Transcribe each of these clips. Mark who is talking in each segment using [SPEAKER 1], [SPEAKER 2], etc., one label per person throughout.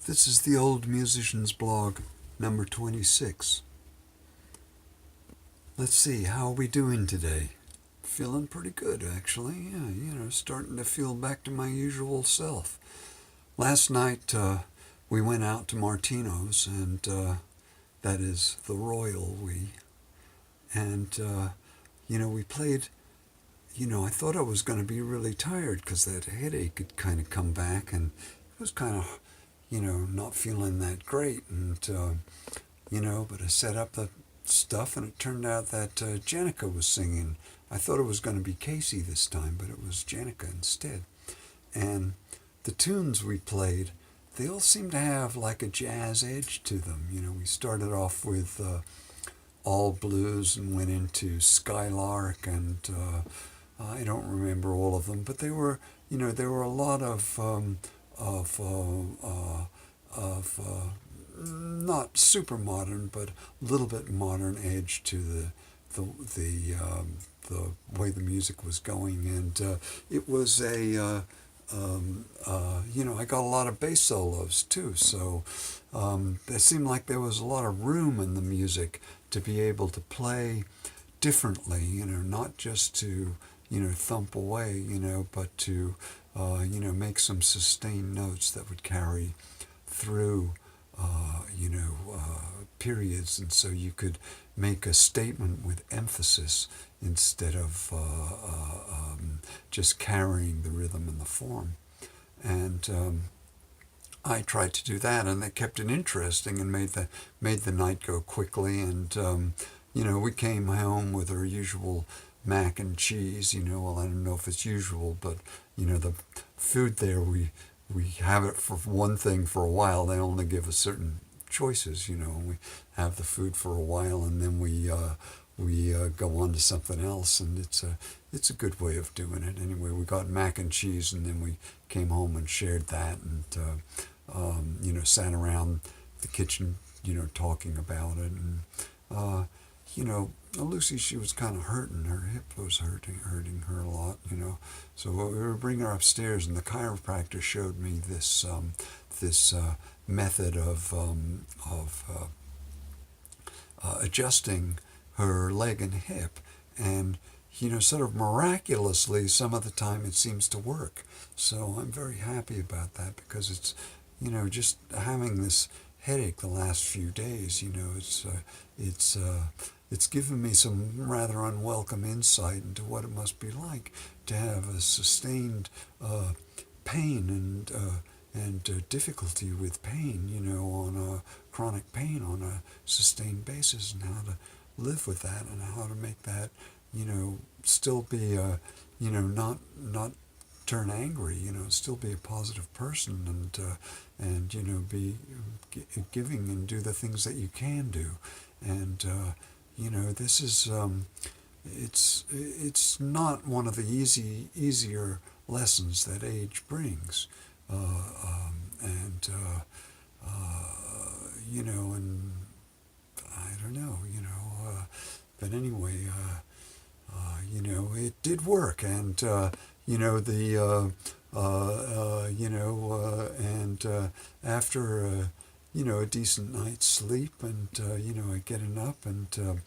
[SPEAKER 1] This is the Old Musician's Blog, number 26. Let's see, how are we doing today? Feeling pretty good, actually. Yeah, starting to feel back to my usual self. Last night, we went out to Martino's, and that is the royal we. And, we played. I thought I was going to be really tired because that headache had kind of come back, and it was kind of, not feeling that great. And, but I set up the stuff, and it turned out that Janica was singing. I thought it was going to be Casey this time, but it was Janica instead. And the tunes we played, they all seem to have like a jazz edge to them. We started off with All Blues and went into Skylark, and I don't remember all of them, but there were a lot of not super modern, but a little bit modern edge to the way the music was going, and it was I got a lot of bass solos too, so it seemed like there was a lot of room in the music to be able to play differently, not just to, thump away, but to, make some sustained notes that would carry through, periods, and so you could make a statement with emphasis instead of just carrying the rhythm and the form. And I tried to do that, and that kept it interesting and made the night go quickly. And we came home with our usual mac and cheese. Well, I don't know if it's usual, but the food there, we have it for one thing for a while. They only give us certain choices. We have the food for a while, and then we go on to something else, and it's a good way of doing it. Anyway, we got mac and cheese, and then we came home and shared that, and sat around the kitchen, talking about it. And Lucy, she was kind of hurting. Her hip was hurting her a lot. So we were bringing her upstairs, and the chiropractor showed me this method of adjusting her leg and hip, and sort of miraculously, some of the time it seems to work. So I'm very happy about that, because it's just having this headache the last few days. It's given me some rather unwelcome insight into what it must be like to have a sustained pain and difficulty with pain, on a chronic pain on a sustained basis, and how to live with that, and how to make that, still be not turn angry, still be a positive person, and be giving and do the things that you can do. And this is it's not one of the easier lessons that age brings, and and I don't know, but anyway, it did work, and and after a decent night's sleep, and getting up, and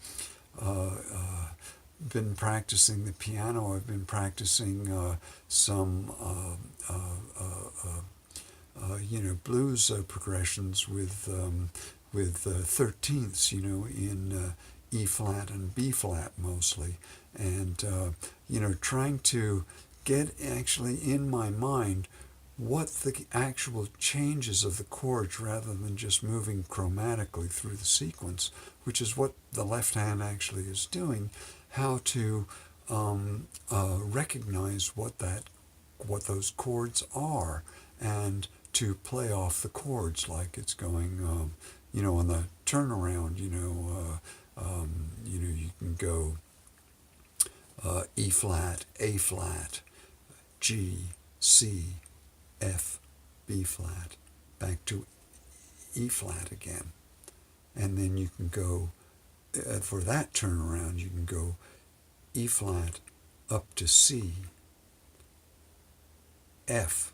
[SPEAKER 1] been practicing the piano. I've been practicing some blues progressions with 13ths, in E flat and B flat mostly, and trying to get actually in my mind what the actual changes of the chords, rather than just moving chromatically through the sequence, which is what the left hand actually is doing. How to recognize what those chords are, and to play off the chords like it's going, on the turnaround. You can go E flat, A flat, G, C, F, B flat, back to E flat again. And then you can go, for that turnaround, you can go E flat up to C, F,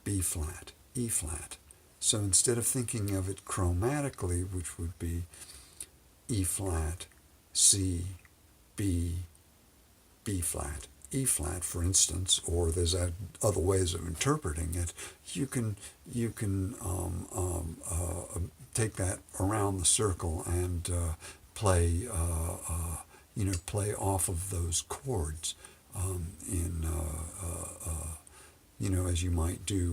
[SPEAKER 1] B flat, E flat, So instead of thinking of it chromatically, which would be E flat, C, B, B flat, E flat, for instance, or there's other ways of interpreting it. You can take that around the circle and play play off of those chords in as you might do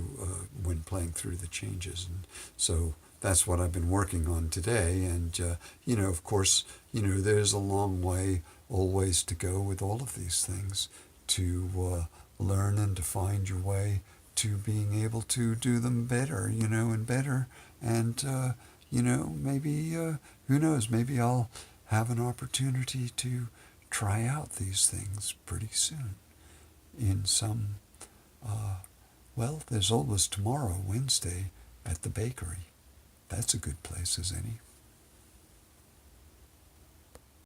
[SPEAKER 1] when playing through the changes. And so that's what I've been working on today. And, of course, there's a long way always to go with all of these things to learn and to find your way to being able to do them better, and better. And, maybe, who knows, maybe I'll have an opportunity to try out these things pretty soon in some there's always tomorrow, Wednesday, at the bakery. That's a good place as any.